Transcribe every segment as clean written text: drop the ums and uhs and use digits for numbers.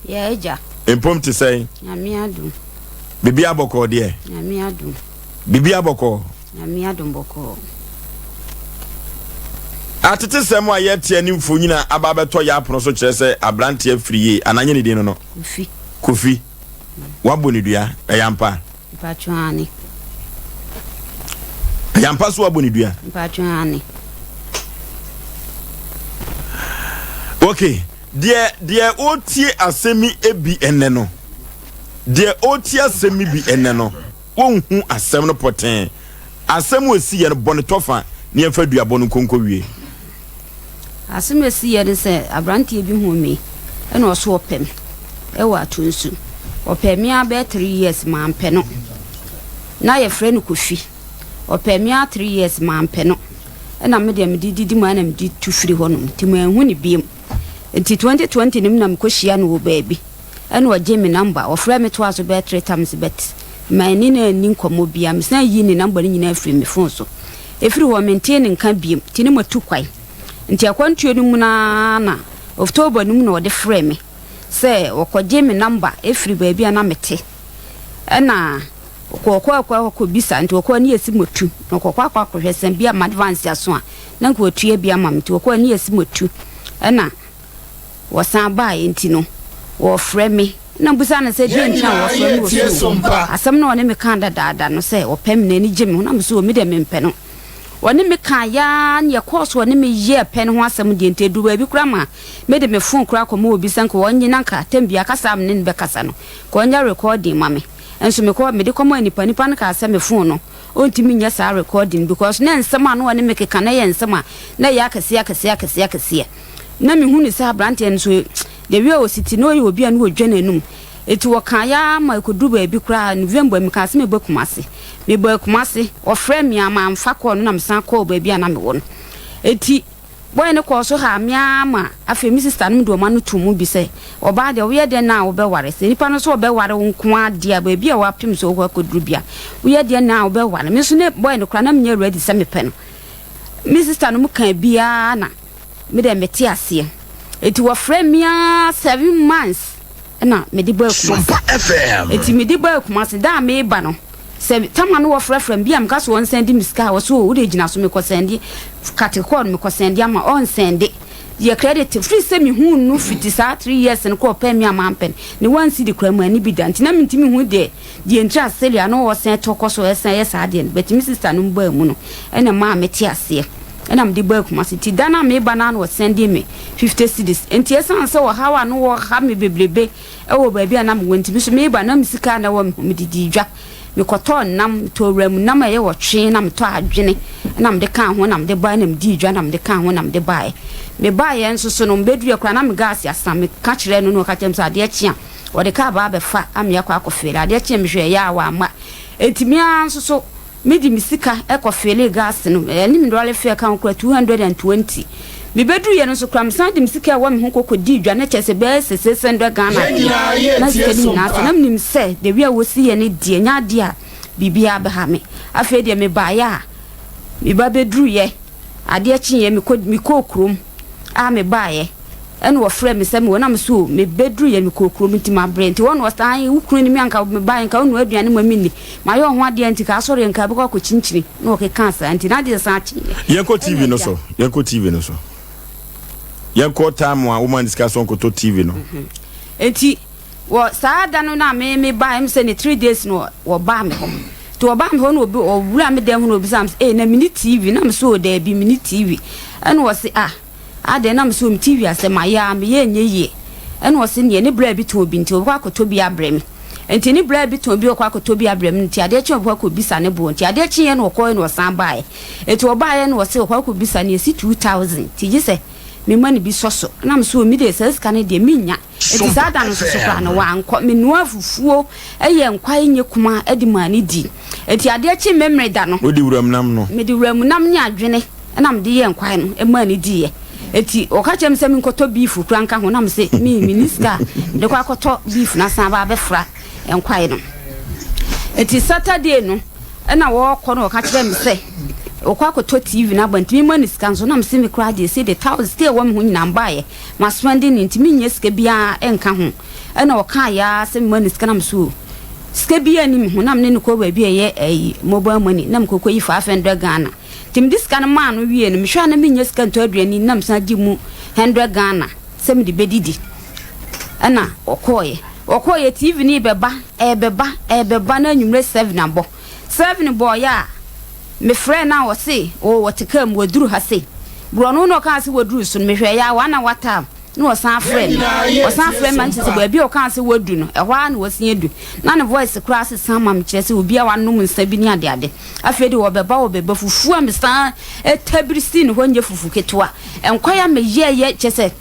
Yeah, eja. Empom to say. Nyame adum. Bibi aboko de. Nyame adum. Bibi aboko. Nyame adum boko. Atete sem a yete ani mfo nyina ababeto ya apono so kire se abrante afriye ananye ne din no. Kofi. Wabo ne dua eyampa. Mpatwani. Eyampa so wabo ne dua. Mpatwani. Okay. Die otie asemi ebi enne no. Die otie asemi bi enne no. Wonhu asem no poten. Asem osi ye no bone tofa ne emfa dua bone konko wie. Asem esi ye de se abrante bi hu mi. E no so opem. E wa tonsu. Opem ya be 3 years ma ampe no. Na ye frɛ no Kofi. Opem ya 3 years ma ampe no. E na me de me didi ma na me di tu firi ho no. Ti ma hu ni biem. Enti 2020 nim na mkohia no wo baabi. Ene oje me number. Ofrɛ me to aso be 3 times bet. My nina ni nkomo bia. Me san yi ni number ni nyina afiri me phone so. Efiri ho maintain nka biem. Ti ni matu kwai. Nti akwantuo ni mu na October nim na ode frɛ me. Say okoje me number efiri baabi ana mete. Ena okwa bisa nti okwa ni esi motu. Okwa hwesem bia ma advance aso a. Na nko otua bia ma mete okwa ni esi motu. Ena wasan ba enti no wo frɛ me na busa na se die ntia wo frɛ me wo SOMPA asɛm na wone me kan dada no se wo pɛm na ni gye me na me so me de me mpɛ no wone me kan ya ne course wone me ye pɛ no ho asɛm de enti du ba bi kura ma me de me phone kura ko mo obi sanko wonyi na nka tambia kasa me ne be kasa no ko nya recording ma me enso me ko me de komo nipa no ka asɛ me phone no ontimi nya sa recording because na nsɛm a no wone me keka na ye nsɛm a na ya akase na me hu ni sa brante en so de wi o siti no yo obi an wo dwane num eti wo kan ya ma kodu ba bi kra November mi kan se me bakumase o frɛ me ama amfa ko no na me san ko ba bi ana me won eti boy ne ko so ha me ama afi mi sister no do ma no tumu bi se oba de wo ye de na wo be ware se nipa no so wo be ware wo nko ade a ba bi a wa pim so wo kodu bia wo ye de na wo be ware me so ne boy ne kra na me ready se me pen mi sister no mu kan bia na me de meti ase eti wo frɛ me 7 months na me di boy SOMPA FM eti me di boy kuma se da me ba no se tama no wo frɛ bia me ka so won send me ska wo so wo de gina so me ko send category me ko send ama on send ye credit free se me hu no fiti sa 3 years no ko pɛ me ama ampen ne wan si di kra mu ani bi da ntina me ntimi hu de entra selia no wo send to ko so esen yes ade but me sister no mba mu no ena ma meti ase ena mdi boy kuma ti dana me banana wo send me 50 cedis enti esan se wo hawa no wo ha me bebrebe e wo baabi ana me wonti bi so me ba na me sika na wo me didi dwa me koto nam to ram nam ye wo twe na me to adwene na me de kan ho na me de ba na me di dwa na me de kan ho na me de ba me ba ye nso so no bedu akra na me gas asa me ka kire no no ka tem sa de akia wo de ka ba be fa am ya kwa akofere de akia me hwe ya wa ama enti me anso so me di misika ekofele gas no ni me dole fe kan kwa 220 me bedu ye no so kram san di misika wa me ho kokodi dwa na chese be 600 Ghana na sikedi na na nim se de wi a wosi ye ne die nya de a bibia be ha me afa de me ba ya me ba bedu ye ade achi ye me ko krom a me ba ye ene wo frɛ me sɛ me wona me so me bedru ye me kokro me ntima brent won wo san ukru ni me anka me ba nka wonu aduane ma minni ma yo ho ade anti ka sɔre nka be ko chinchini na o ke kansa anti na de san chi yenko TV no so yenko time a woman discussion ko to TV no enti wo saada no na me ba em se ne 3 days no wo ba me ho to wo ba me ho no obi o wura me dem no obi sam na mini TV na me so da bi mini TV ene wo se ade na mso TV asema ya me ye nyeye ene wo se ne bra bi to obi nti obwa akoto bi abrem enti ne bra bi to obi okwa akoto bi abrem nti ade chi obwa ko bisa ne bo nti ade chi ye no ko no san bae eti oba ye no wo se okwa ko bisa ne si 2000 ti ji se me mani bi soso na mso mi de se ska ne de minya eti sada no so kwa no wa anko me no afufuo eye nkwa nye kuma edi mani di eti ade chi memre da no odi wuram nam no me di wuram nam nya adwene na me de ye nkwa no e mani di ye eti okachem se mi nkoto beef kranka ho na me se mi minister de kwa koto beef na san ba be fra enkwai no eti Saturday no na wo kɔ no okachem se okwa koto TV na banti mi mani scan so na me se mi kra de se the 1000 stay wo me ho nyina mbaye ma spending ntimi nya sika bia enka ho ɛna ɔka ya sɛ mmani sika nam so sika bi anim ho nam ne no kɔ ba bi ɛyɛ mobile money nam kokɔ yi 500 Ghana tim diska no ma no wie no mehwa na menya sika nto aduani nam sa di mu 100 Ghana sɛ me de bedidi ɛna ɔkɔye TV ni beba na anwumre 7 abɔ 7 boy ya me friend na wo se o wotekam waduru ha se bro no ka se waduru so me hwɛ ya wana wata no osan friend man se ba bi o ka se wadu no ɛhwa na wosie du na ne voice kra se sama me kyerɛ se obi a wanom nsa bi ni ade afɛ de wo beba fufu am san etabrisi ne honye fufu ketwa enkwaya me ye kyerɛ se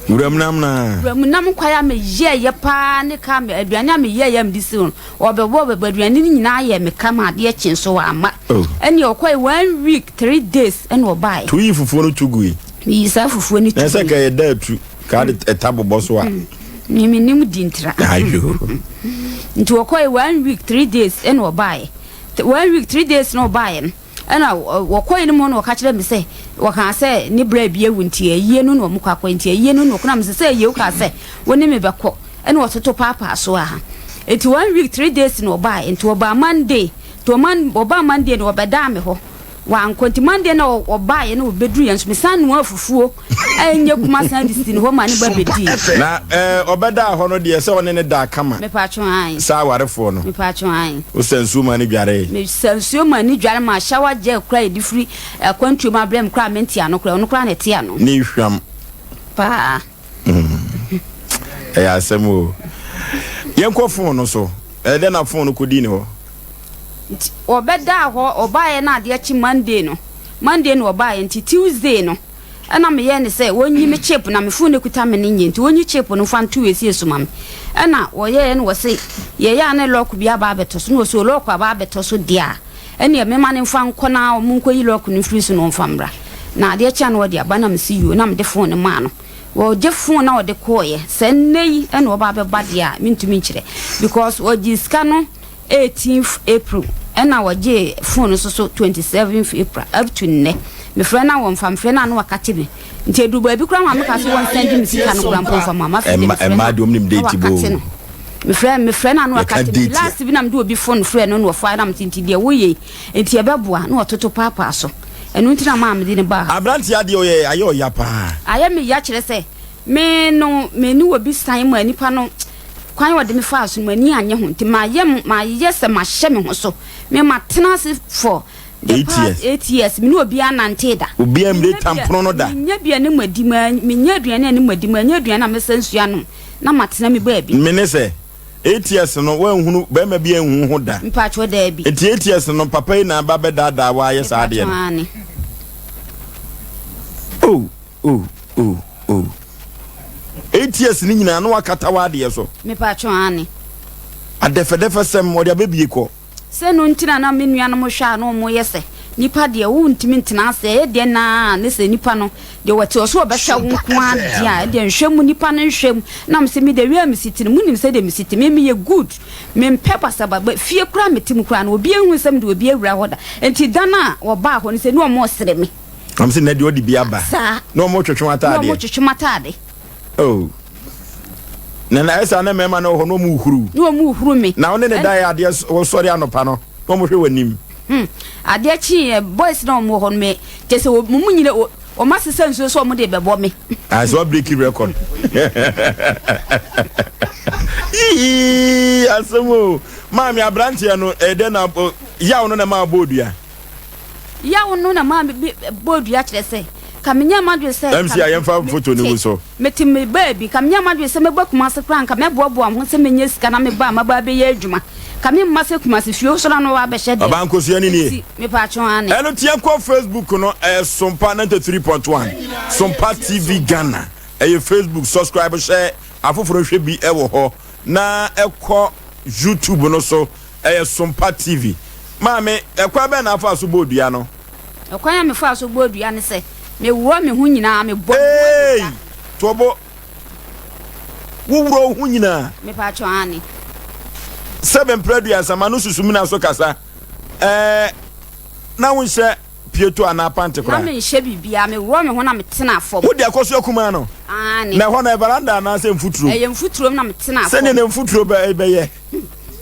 Wuramnam kwaya me ye pa ne ka me aduane me ye am disi on obebo aduane ni nyina ye me ka ma de kyen so wa ama ene okoi 1 week 3 days ene obai to yi fufu no tugui yi sa fufu ni tugui ese ka ye da tu ka de etabobo so a ni nim dintra ayo nti okoi 1 week 3 days ene obai 1 week 3 days no obai ana wokɔyi no mo no ka kyerɛ me sɛ wɔka sɛ ni bra bi ewunti ayie no no mo kwakɔ nti ayie no no kuna me sɛ ayie wo ka sɛ woni me bɛkɔ ɛna wɔtoto papa so a eti 1 week 3 days no ba enti oba Monday to oba Monday no obɛda me hɔ wa nkonti Monday na oba ye no obeduru yɛn so me san no afufuo enye kuma san disi no hɔ ma ne ba bedi na obɛda hɔ no de sɛ woni ne da kama me pa twon an sa warefo no me pa twon an o sensu ma ne dware me sensu ma ne dware ma shower je kra e difri kwantu ma brem kra mentia no kra no kra ne tia no ni hwam pa ya asemo yenko phone no so de na phone ko di ni ho obeda ho obaye na ade achi Monday no obaye nti Tuesday no ana me ye ne se wonyi me chip na me phone ekuta me ne nti wonyi chip no fa nto esi esuma me ana woye ne wo se ye ya ne lock bi aba beto so no so lock aba beto so dia ene me ma ne fa nko na o munko yi lock no free so no fa mbra na ade achi na wo de aba na me see you na me de phone ma no wo je phone na wo de koye se nei ene wo ba be ba dia mintumi nkyere because wo jiska no 18th April and our J phone so 27th April up to ne me friend na won fam friend na no wakati me nti du ba bi kura ma me ka so won send me sika no kura mpo fam mama friend e ma de omnim date bo me friend na no wakati last bi na me do obi phone friend no fa na me tinti de wo ye enti e beboa na ototo papa so enu nti na ma me de ne ba abranti ade o ye ayo ya pa aye me ya kire se me ni obi san ma nipa no kwan wode me fa so mani anye ho nti ma ye se ma hye me ho so me matena se for 8 years me no obi anante da obi amre tampono no da nya bia ne madi ma me nya aduane ne madi ma nya aduane na me sansua no na matena me ba bi me ne se 8 years no wa hunu ba ma bi enhu ho da mpa cho da bi enti 8 years no papa yi na ba beda da wa ye sa de oh 8 years ni nyina no wakata wa de so me pa twon ani adefedefe sem wo de abebie ko se no ntina na menua no mo hwa no mo yese nipa de wo ntimi ntina se e de na ne se nipa no de wate oso obehwa wo ko adia de nhwemu nipa no nhwem na me se me de wi am sitini munim se de me sitimi me ye good me mpepa saba fie kura metim kura no obi ehun sem de obi awura hoda enti dana wo ba ho ne se no mo sere me am se na de odi bia ba no mo twetwe atade oh na esa na mema na ho no mu huru me na one ne dai ade wo sori anopa no no mo hwe wanim ade chi boys na mo ho me je se mo nyine o masesa nso so mo de bebo me as what break record asemo mami abrantie no ede na ya wono na ma bodua ya wono na ma bodua kire se kamenya madwe se MC ayemfa photo ni wo so metim me baby kamenya madwe se meba kuma se kran kam eboabo am ho se menye sika na meba maba be ye adwuma kame mmase kuma se fio so na no wa be hye de abanko so ani ni me pa twon ani eno tie ko Facebook no SOMPA 93.1 SOMPA TV Ghana Facebook subscribe share afoforo hwe bi ewo ho na ekọ YouTube no so SOMPA TV mame ekwa be na afa so bodua no ekwa ya me fa so bodua ne se me wo me hu nyina me bo tobo wo hu nyina me pa twon ani 7 preduas amanu susumina so kasa na wo hye pieto ana pante kra na me nhye bibia me wo me ho na me tena afom wo de akoso kuma no ani na ho na veranda na se mfuturo mfuturo na me tena afom se ne mfuturo be ye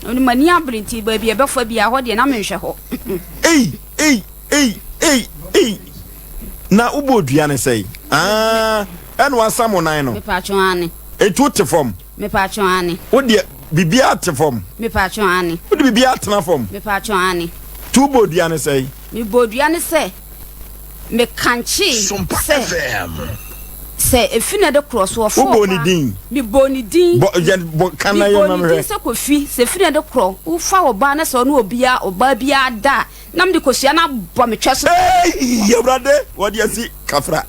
oni mani abrinti ba bia be fa bia ho de na me nhwe ho na ubo dua ne sei eno asamo nan no me pa cho ani etu te fom me pa cho ani wo de bibia te fom me pa cho ani wo de bibia tena fom me pa cho ani tu bo dua ne sei me bodua ne se me kanchi se efina de cross wo fo bo ni din me boni din bo kana ye ma me se kofi se efina de cross wo fa oba na so no oba bia da nam de kosua na bo me tweso ye brade wo de asi kafra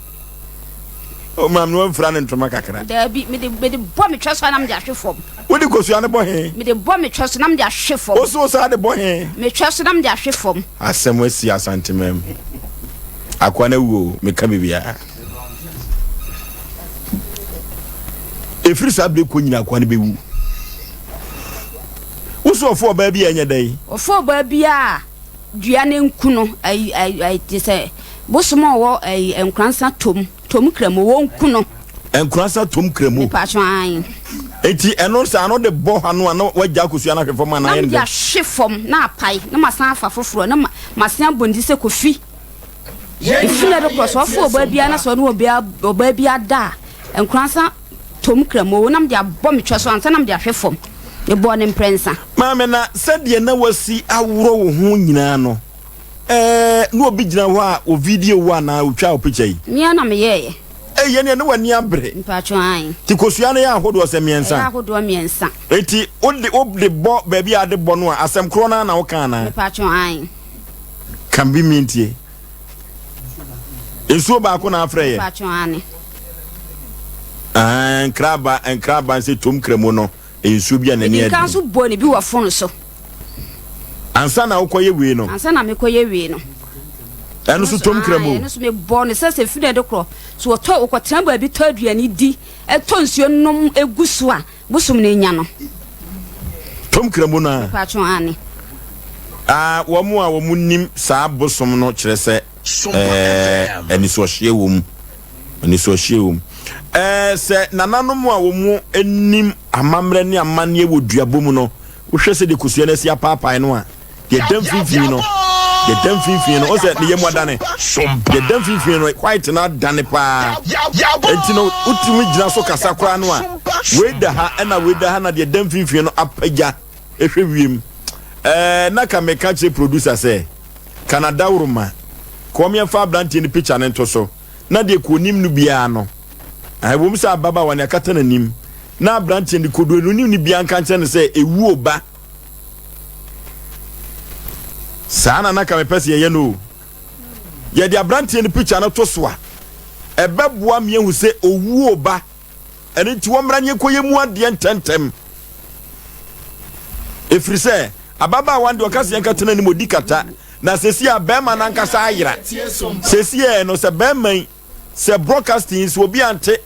o mam no mfra ne ntoma kakra da bi me de bo me tweso na me de ahwefom wo de kosua ne bo he me de bo me tweso na me de ahwefom o so sa de bo he me tweso na me de ahwefom asem asi asantemem akwana wo me ka bibia efiri sabre ko nyina akwana bewu wo so ofo ba bia nya dai ofo ba bia dua ne nkuno ai te se bosomo wo enkransa tom kramo wo nkuno enkransa tom kramo pa chwan eti eno sa no de bo hanu na wagya kosua na hwefom na yende na ya hwefom na apai na masan afa foforo na masan bondi se kofi ifina de cross ofo ba bia na so no oba bia da enkransa tom kramo nam de abom tweso ansa nam de ahwefom e bo ne prensa maame na sede na wasi awro wo ho nyina no no obi gina ho a o video wa na o twa o picture yi mia na me ye ye ne wani abre mpacho an ti kosua na ya ahodo se miensa ya ahodo miensa eti o de bo baby ade bo no asem kro na wo kan na mpacho an kan bi mintie ensuo ba ko na afre ye mpacho an enkraba se tom kremo no ensuo bia na ne ade kan so bo ne bi wa fon so ansa na ukoye we no ansa na me koye we no eno so tom kremo eno so me bo ne se fide de kro so to ukotena ba bi to aduani di eto nsuo nom egusu a busum ne nya no tom kremo na pacho ani wo mu a wo mu nim saa busum no kire se eni so hye wom se nananom a wo mu enim amamre ne amane wo duabom no wo hwe se de kusua na sia paapai no a de damfifin no o se ne yemu adane de damfifin no quite na dane pa enti no utimi gina so kasa kra no a weda ha na de damfifin no apaja ehwe wiem na ka me catch producer say Canada uruma komia fa brand ni picture ne to so na de ko nim no bia no ai wo msa baba wan yakata na nim na brand ni kodo no nim ni bia nka nche ne say ewu oba sana na ka me pese ye no ye de brand ni picture na to so a ebeboa me hu say owu oba ene ti wo mra nye koye mu ade ntentem efri say ababa wan de okase yankata na nim odi kata na sesi a bema na nkasa ayira sesi e no se bema se broadcasting so obi ante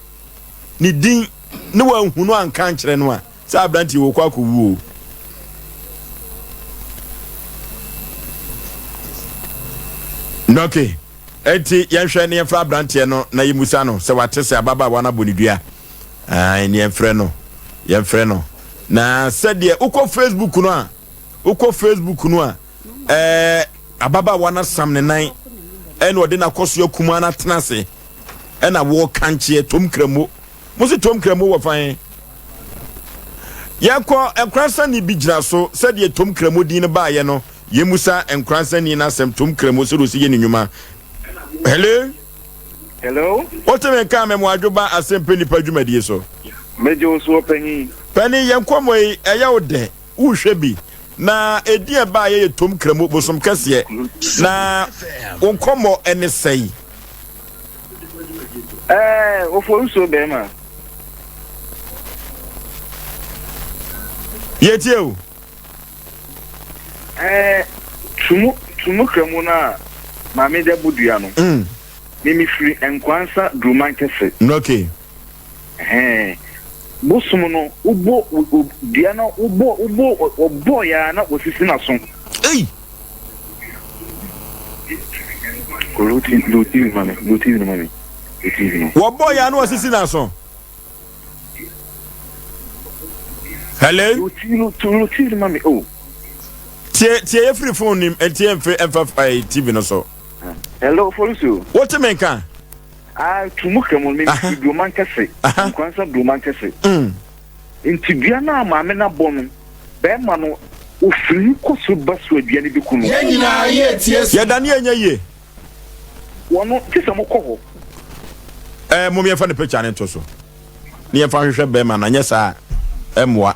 ni din ne wa hunu anka nkire no a sa abranti wo kwa kowu noke enti yenhwe ne yefra abranti no na yimusa no se wate se ababa wana bonidua ne yefre no na se de ukọ Facebook no a ababa wana sam ne nan ene ode na koso akuma na tenase ena wo kanche tom kramo musi tom kramo wo fan yakọ enkransa ni bijira so se de tom kramo din ba ye no yemusa enkransa ni na sem tom kramo so rosi ye ni nyuma hello oteme ka me mo adwoba asem nipa dwumadie so mejo so pani yenkomo eya ode wo hwe bi na edie ba ye tom kramo bosom kase na onkomo ene sei ofo so be ma yetio tumu kramo na mame de budua no mimi free enkwansa druman kese okay busum no ubo dia no ubo ya na osisi na so Luti mami. What boy ya no asisi na so? Hello? Luti mami. Oh. Tie free phone nim and tie FFI TV no so. Hello, Folusu. What you make kan? Tumuka mo me do man kase. Kwansa do man kase. Nti bia na maame na bonu. Be ma no ofiri koso baso aduane bi kunu. Ye nyina ye tie. Ye da ne anya ye. Wono tisa mo kɔ hɔ. Mo me fa ne picture ne to so. Ne fa hwehwɛ be ma na nya sa emwa.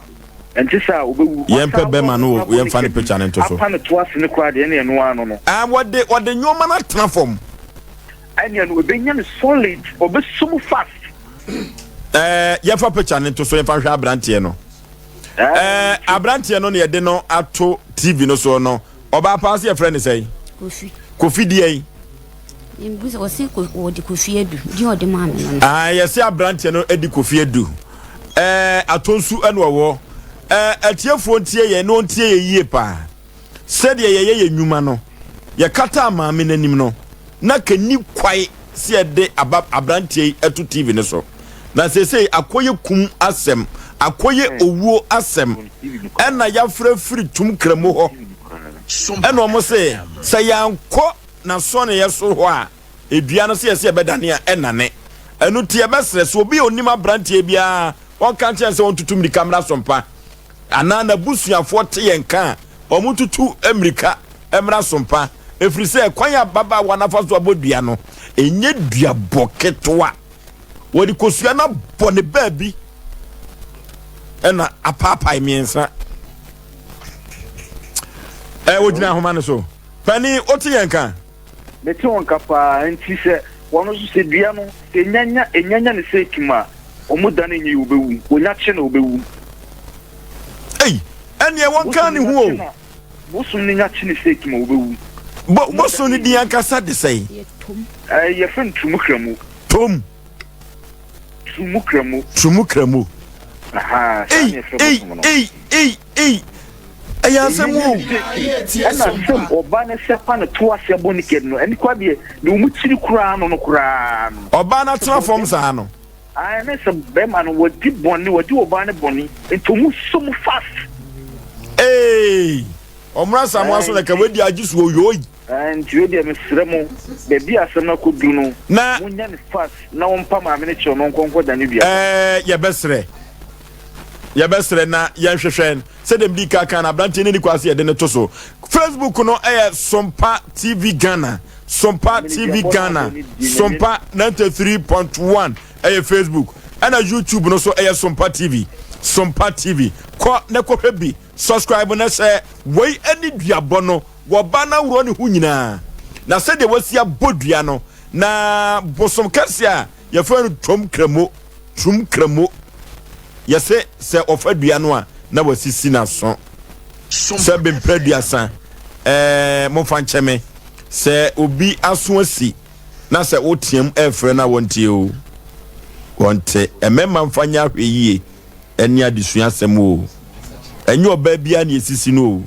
Enti sa obewu. Ye mpe be ma no ye fa ne picture ne to so. Apa ne to ase ne kwa de ne eno ano no. What the nyoma na transform. Anya no obenya ne solid, obesum fast. Ye fa picture ne to so ye fa hwɛ abrante no. Abrante no ne ye de no ato TV no so no. Oba pass ye friend say. Kofi die. Imbuza wose ko di kofi edu. Di ode ma me no. Ye say abrante no edi kofi edu. Atonsu eno wo. Atiefo ntie ye no ntie ye yie pa. Said ye nyuma no. Ye kata maame nanim no. Na kani kwai se de abrante eto TV ne so. Na say akoye kum asem, akoye owuo asem. Ena ya frafiri tum kramo ho. Ena omo say yanko na so ne yeso ho a edua no se bedane a enane. Enu tie besre so obi onim abrante bia won kan chance won tutum di camera sompa. Anana busuafo te yenka omututu Amerika emra sompa efri se kwanya baba wanafa so abodua no enye dua boketoa wodi kosua na bone baabi ena apapa imiensa wodina homa no so pani oti yenka Meti won kapa enti se wono so se dua no enyanya ne se kima omuda na nyi obewu onya che na obewu ene won kan ni hu o bosu ni nya chi ni seki ma obewu bosu ni di ankasa de sei ye fen tumukramu tumukramu aha aya semu ana sem oba na sepa na to ase boniked no eni kwa bie de umuchiri kura no oba na transform sa no na se be man wodi bonni wodi oba ne bonni entomu sum fast omra samu aso na ka wedi agisu oyoyi and you dey mesremo be bia asem na kodu no na munya ne fast na won pa ma me ne che no nkonko da ne bia ye besre na ye hwehwen se dem di kaka na brante ni kwase ye de ne to so Facebook no SOMPA TV Ghana SOMPA TV Ghana SOMPA 93.1 Facebook and YouTube no so SOMPA TV ko ne ko hwebi subscribe na say we ani duabo no wo ba na wuro ne hu nyina na se de wasia bodua no na bosom kase a ye fa no trom kramo ye se ofa dua no a na wasisi na so se be mpradua mo fa ncheme se obi aso asi na se wotiam efre na wontie o wonte emema mfanya hwe yie eni adesua asem o enyo oba bia na esisi no